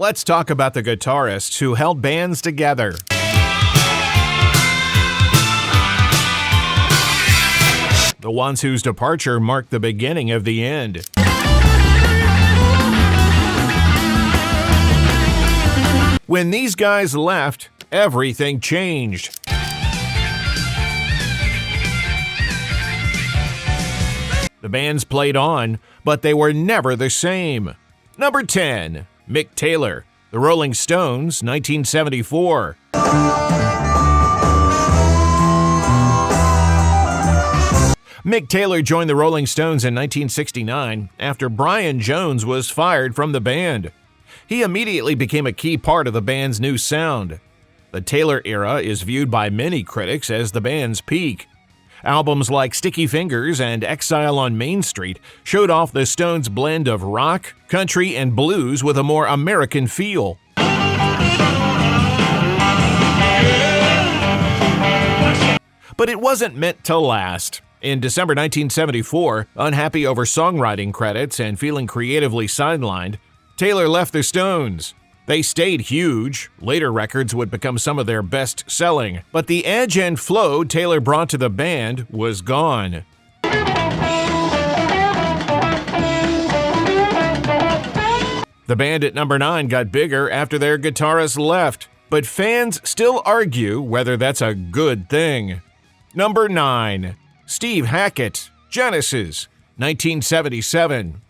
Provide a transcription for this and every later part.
Let's talk about the guitarists who held bands together. The ones whose departure marked the beginning of the end. When these guys left, everything changed. The bands played on, but they were never the same. Number 10, Mick Taylor, The Rolling Stones, 1974. Mick Taylor joined the Rolling Stones in 1969 after Brian Jones was fired from the band. He immediately became a key part of the band's new sound. The Taylor era is viewed by many critics as the band's peak. Albums like Sticky Fingers and Exile on Main Street showed off the Stones' blend of rock, country, and blues with a more American feel. But it wasn't meant to last. In December 1974, unhappy over songwriting credits and feeling creatively sidelined, Taylor left the Stones. They stayed huge. Later records would become some of their best-selling, but the edge and flow Taylor brought to the band was gone. The band at number 9 got bigger after their guitarist left, but fans still argue whether that's a good thing. Number 9, Steve Hackett, Genesis, 1977.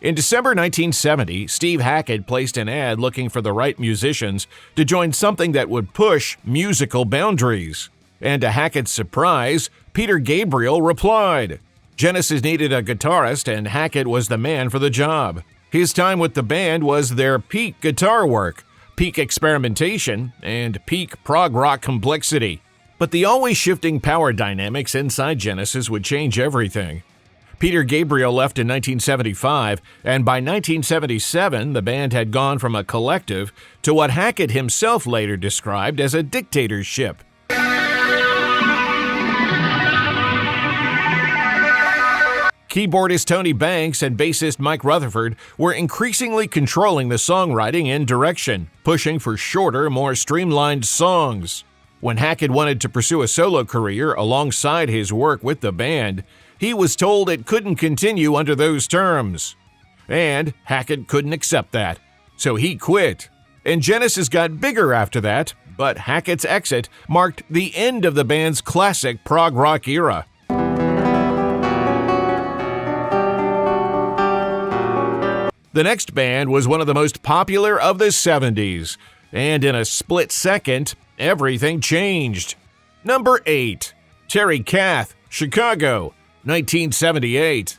In December 1970, Steve Hackett placed an ad looking for the right musicians to join something that would push musical boundaries. And to Hackett's surprise, Peter Gabriel replied. Genesis needed a guitarist, and Hackett was the man for the job. His time with the band was their peak guitar work, peak experimentation, and peak prog rock complexity. But the always shifting power dynamics inside Genesis would change everything. Peter Gabriel left in 1975, and by 1977, the band had gone from a collective to what Hackett himself later described as a dictatorship. Keyboardist Tony Banks and bassist Mike Rutherford were increasingly controlling the songwriting and direction, pushing for shorter, more streamlined songs. When Hackett wanted to pursue a solo career alongside his work with the band, he was told it couldn't continue under those terms. And Hackett couldn't accept that, so he quit. And Genesis got bigger after that, but Hackett's exit marked the end of the band's classic prog rock era. The next band was one of the most popular of the 70s, and in a split second, everything changed. Number 8, Terry Kath, Chicago, 1978.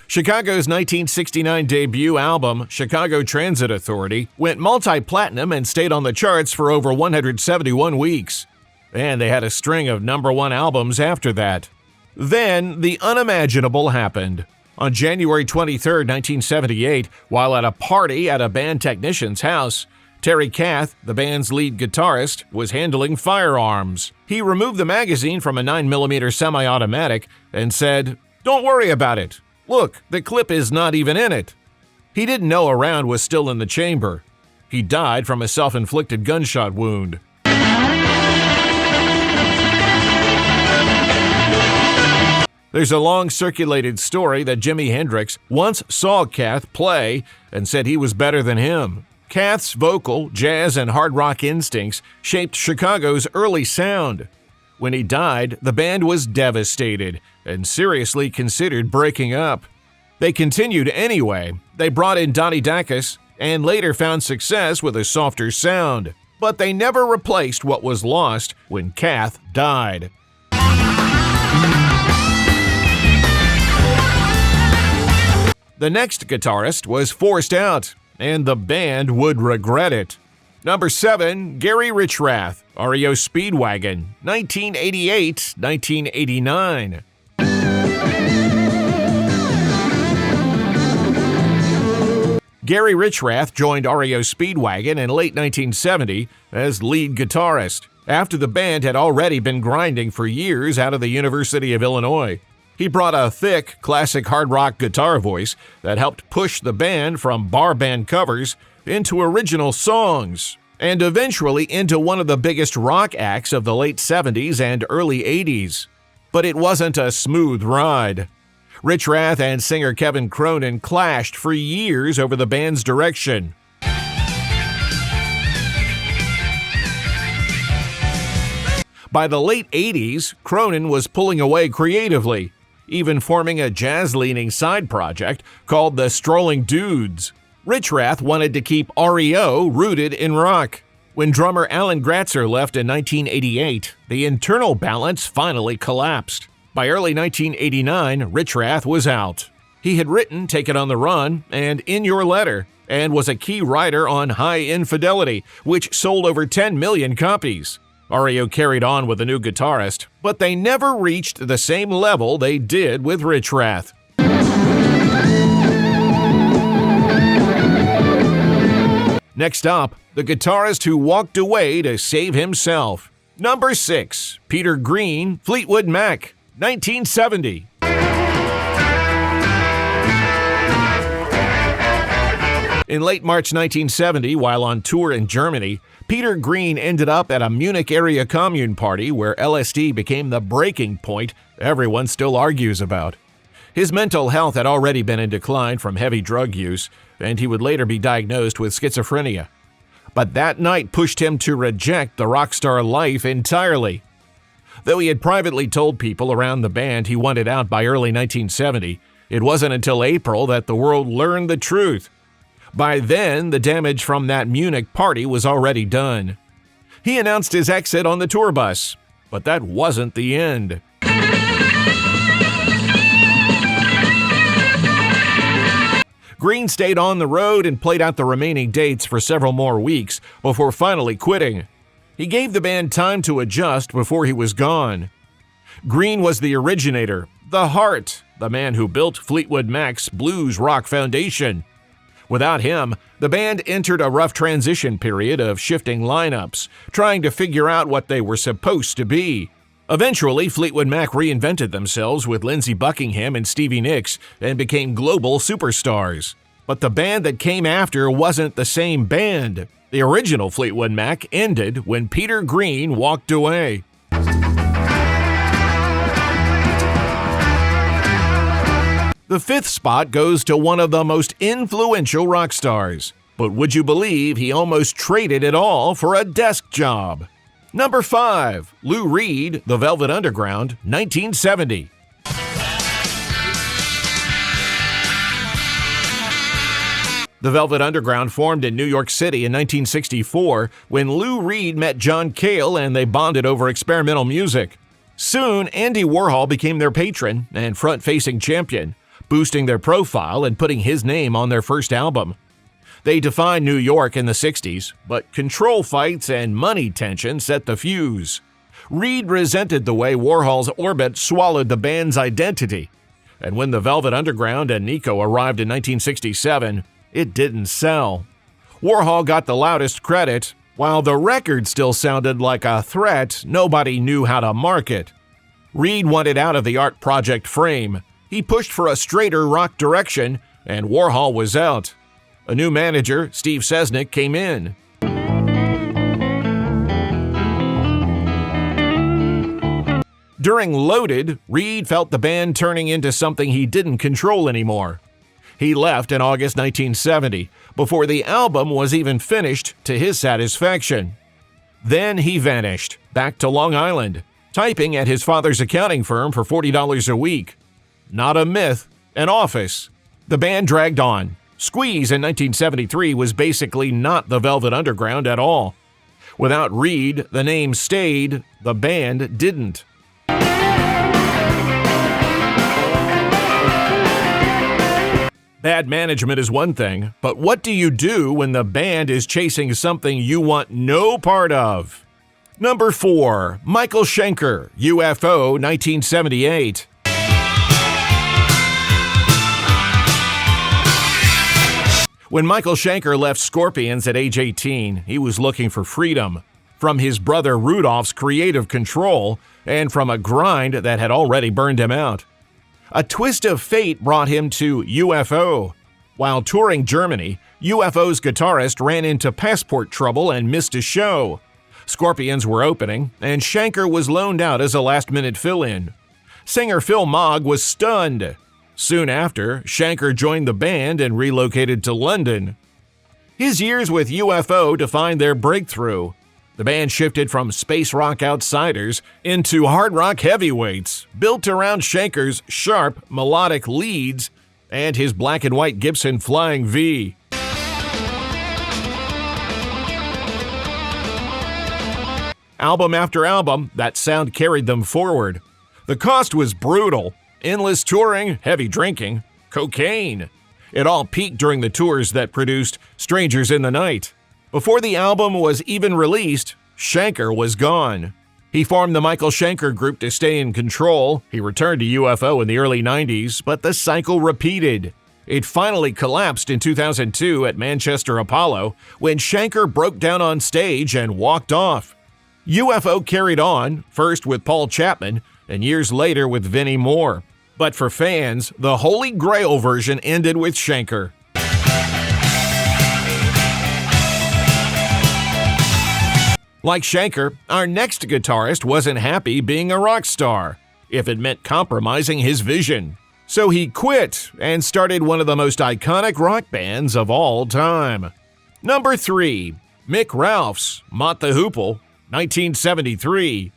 Chicago's 1969 debut album, Chicago Transit Authority, went multi-platinum and stayed on the charts for over 171 weeks. And they had a string of number 1 albums after that. Then, the unimaginable happened. On January 23, 1978, while at a party at a band technician's house, Terry Kath, the band's lead guitarist, was handling firearms. He removed the magazine from a 9mm semi-automatic and said, "Don't worry about it. Look, the clip is not even in it." He didn't know a round was still in the chamber. He died from a self-inflicted gunshot wound. There's a long-circulated story that Jimi Hendrix once saw Kath play and said he was better than him. Kath's vocal, jazz, and hard rock instincts shaped Chicago's early sound. When he died, the band was devastated and seriously considered breaking up. They continued anyway. They brought in Donnie Dacus and later found success with a softer sound. But they never replaced what was lost when Kath died. The next guitarist was forced out, and the band would regret it. Number 7, Gary Richrath, REO Speedwagon, 1988-1989. Gary Richrath joined REO Speedwagon in late 1970 as lead guitarist. after the band had already been grinding for years out of the University of Illinois. He brought a thick, classic hard rock guitar voice that helped push the band from bar band covers into original songs, and eventually into one of the biggest rock acts of the late 70s and early 80s. But it wasn't a smooth ride. Rich Rath and singer Kevin Cronin clashed for years over the band's direction. By the late 80s, Cronin was pulling away creatively, even forming a jazz-leaning side project called the Strolling Dudes. Rich Rath wanted to keep REO rooted in rock. When drummer Alan Gratzer left in 1988, the internal balance finally collapsed. By early 1989, Rich Rath was out. He had written Take It on the Run and In Your Letter, and was a key writer on High Infidelity, which sold over 10 million copies. REO carried on with a new guitarist, but they never reached the same level they did with Rich Rath. Next up, the guitarist who walked away to save himself. Number 6, Peter Green, Fleetwood Mac, 1970. In late March 1970, while on tour in Germany, Peter Green ended up at a Munich area commune party where LSD became the breaking point everyone still argues about. His mental health had already been in decline from heavy drug use, and he would later be diagnosed with schizophrenia. But that night pushed him to reject the rock star life entirely. Though he had privately told people around the band he wanted out by early 1970, it wasn't until April that the world learned the truth. By then, the damage from that Munich party was already done. He announced his exit on the tour bus, but that wasn't the end. Green stayed on the road and played out the remaining dates for several more weeks before finally quitting. He gave the band time to adjust before he was gone. Green was the originator, the heart, the man who built Fleetwood Mac's blues rock foundation. Without him, the band entered a rough transition period of shifting lineups, trying to figure out what they were supposed to be. Eventually, Fleetwood Mac reinvented themselves with Lindsey Buckingham and Stevie Nicks and became global superstars. But the band that came after wasn't the same band. The original Fleetwood Mac ended when Peter Green walked away. The 5th spot goes to one of the most influential rock stars. But would you believe he almost traded it all for a desk job? Number 5, Lou Reed, The Velvet Underground, 1970. The Velvet Underground formed in New York City in 1964 when Lou Reed met John Cale and they bonded over experimental music. Soon, Andy Warhol became their patron and front-facing champion, boosting their profile and putting his name on their first album. They defined New York in the 60s, but control fights and money tension set the fuse. Reed resented the way Warhol's orbit swallowed the band's identity, and when the Velvet Underground and Nico arrived in 1967, it didn't sell. Warhol got the loudest credit, while the record still sounded like a threat nobody knew how to market. Reed wanted out of the art project frame. He pushed for a straighter rock direction, and Warhol was out. A new manager, Steve Sesnick, came in. During Loaded, Reed felt the band turning into something he didn't control anymore. He left in August 1970, before the album was even finished to his satisfaction. Then he vanished, back to Long Island, typing at his father's accounting firm for $40 a week. Not a myth, an office. The band dragged on. Squeeze in 1973 was basically not the Velvet Underground at all. Without Reed, the name stayed, the band didn't. Bad management is one thing, but what do you do when the band is chasing something you want no part of? Number 4, Michael Schenker, UFO, 1978. When Michael Schenker left Scorpions at age 18, he was looking for freedom. from his brother Rudolph's creative control and from a grind that had already burned him out. A twist of fate brought him to UFO. While touring Germany, UFO's guitarist ran into passport trouble and missed a show. Scorpions were opening, and Schenker was loaned out as a last-minute fill-in. Singer Phil Mogg was stunned. Soon after, Schenker joined the band and relocated to London. His years with UFO defined their breakthrough. The band shifted from space rock outsiders into hard rock heavyweights, built around Schenker's sharp, melodic leads and his black and white Gibson Flying V. Album after album, that sound carried them forward. The cost was brutal. Endless touring, heavy drinking, cocaine. It all peaked during the tours that produced Strangers in the Night. Before the album was even released, Schenker was gone. He formed the Michael Schenker Group to stay in control. He returned to UFO in the early 90s, but the cycle repeated. It finally collapsed in 2002 at Manchester Apollo when Schenker broke down on stage and walked off. UFO carried on, first with Paul Chapman and years later with Vinnie Moore. But for fans, the Holy Grail version ended with Schenker. Like Schenker, our next guitarist wasn't happy being a rock star, if it meant compromising his vision. So he quit and started one of the most iconic rock bands of all time. Number 3, Mick Ralph's Mott the Hoople, 1973.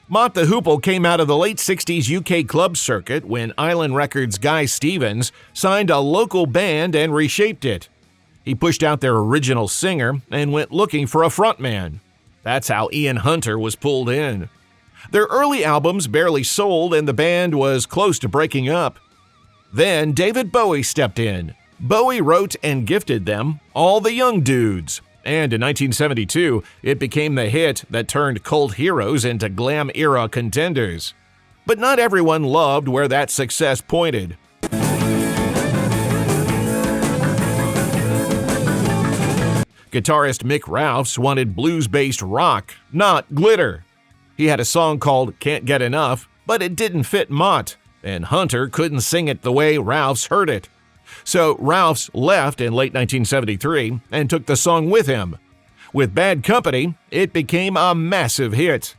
Mott the Hoople came out of the late 60s UK club circuit when Island Records' Guy Stevens signed a local band and reshaped it. He pushed out their original singer and went looking for a frontman. That's how Ian Hunter was pulled in. Their early albums barely sold and the band was close to breaking up. Then David Bowie stepped in. Bowie wrote and gifted them All the Young Dudes. And in 1972, it became the hit that turned cult heroes into glam-era contenders. But not everyone loved where that success pointed. Guitarist Mick Ralphs wanted blues-based rock, not glitter. He had a song called Can't Get Enough, but it didn't fit Mott, and Hunter couldn't sing it the way Ralphs heard it. So Ralphs left in late 1973 and took the song with him. With Bad Company, it became a massive hit.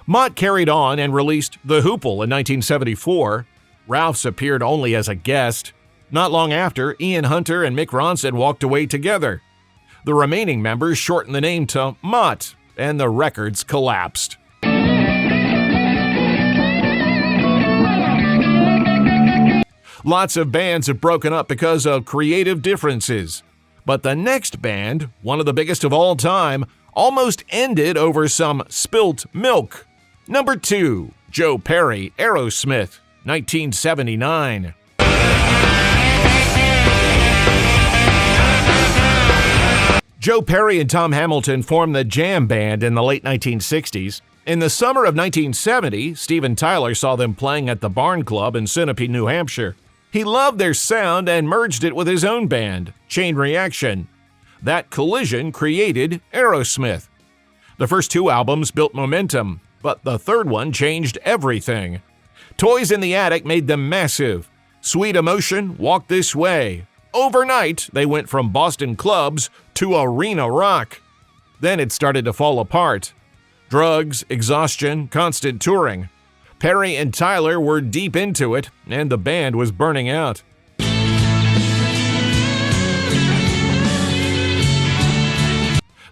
Mott carried on and released The Hoople in 1974. Ralphs appeared only as a guest. Not long after, Ian Hunter and Mick Ronson walked away together. The remaining members shortened the name to Mott, and the records collapsed. Lots of bands have broken up because of creative differences. But the next band, one of the biggest of all time, almost ended over some spilt milk. Number 2, Joe Perry, Aerosmith, 1979. Joe Perry and Tom Hamilton formed the Jam Band in the late 1960s. In the summer of 1970, Steven Tyler saw them playing at the Barn Club in Sunapee, New Hampshire. He loved their sound and merged it with his own band, Chain Reaction. That collision created Aerosmith. The first 2 albums built momentum, but the third one changed everything. Toys in the Attic made them massive. Sweet Emotion walked this way. Overnight, they went from Boston clubs to arena rock. Then it started to fall apart. Drugs, exhaustion, constant touring. Perry and Tyler were deep into it, and the band was burning out.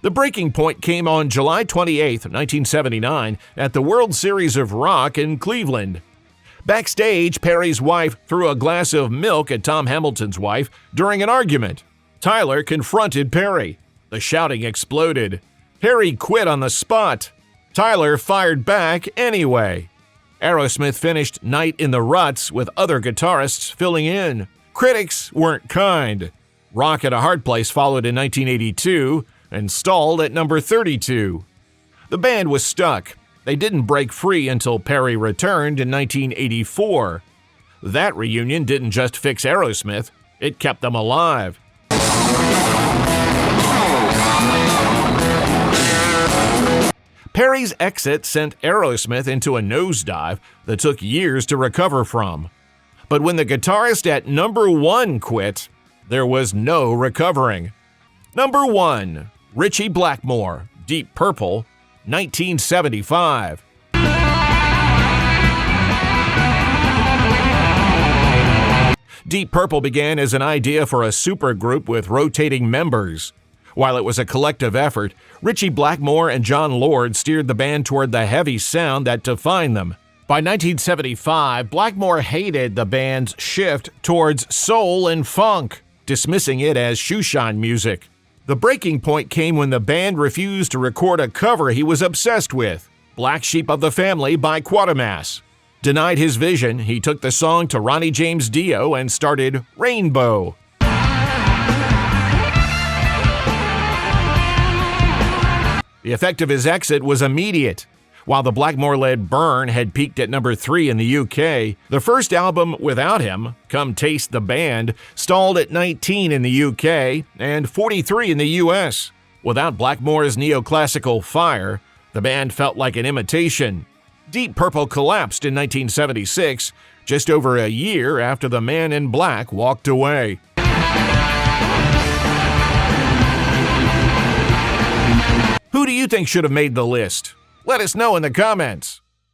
The breaking point came on July 28, 1979, at the World Series of Rock in Cleveland. Backstage, Perry's wife threw a glass of milk at Tom Hamilton's wife during an argument. Tyler confronted Perry. The shouting exploded. Perry quit on the spot. Tyler fired back anyway. Aerosmith finished Night in the Ruts with other guitarists filling in. Critics weren't kind. Rock at a Hard Place followed in 1982 and stalled at number 32. The band was stuck. They didn't break free until Perry returned in 1984. That reunion didn't just fix Aerosmith, it kept them alive. Perry's exit sent Aerosmith into a nosedive that took years to recover from. But when the guitarist at number 1 quit, there was no recovering. Number 1, Ritchie Blackmore, Deep Purple, 1975. Deep Purple began as an idea for a supergroup with rotating members. While it was a collective effort, Ritchie Blackmore and John Lord steered the band toward the heavy sound that defined them. By 1975, Blackmore hated the band's shift towards soul and funk, dismissing it as shoeshine music. The breaking point came when the band refused to record a cover he was obsessed with, Black Sheep of the Family by Quatermass. Denied his vision, he took the song to Ronnie James Dio and started Rainbow. The effect of his exit was immediate. While the Blackmore-led Burn had peaked at number 3 in the UK, the first album without him, Come Taste the Band, stalled at 19 in the UK and 43 in the US. Without Blackmore's neoclassical fire, the band felt like an imitation. Deep Purple collapsed in 1976, just over a year after the Man in Black walked away. Who do you think should have made the list? Let us know in the comments.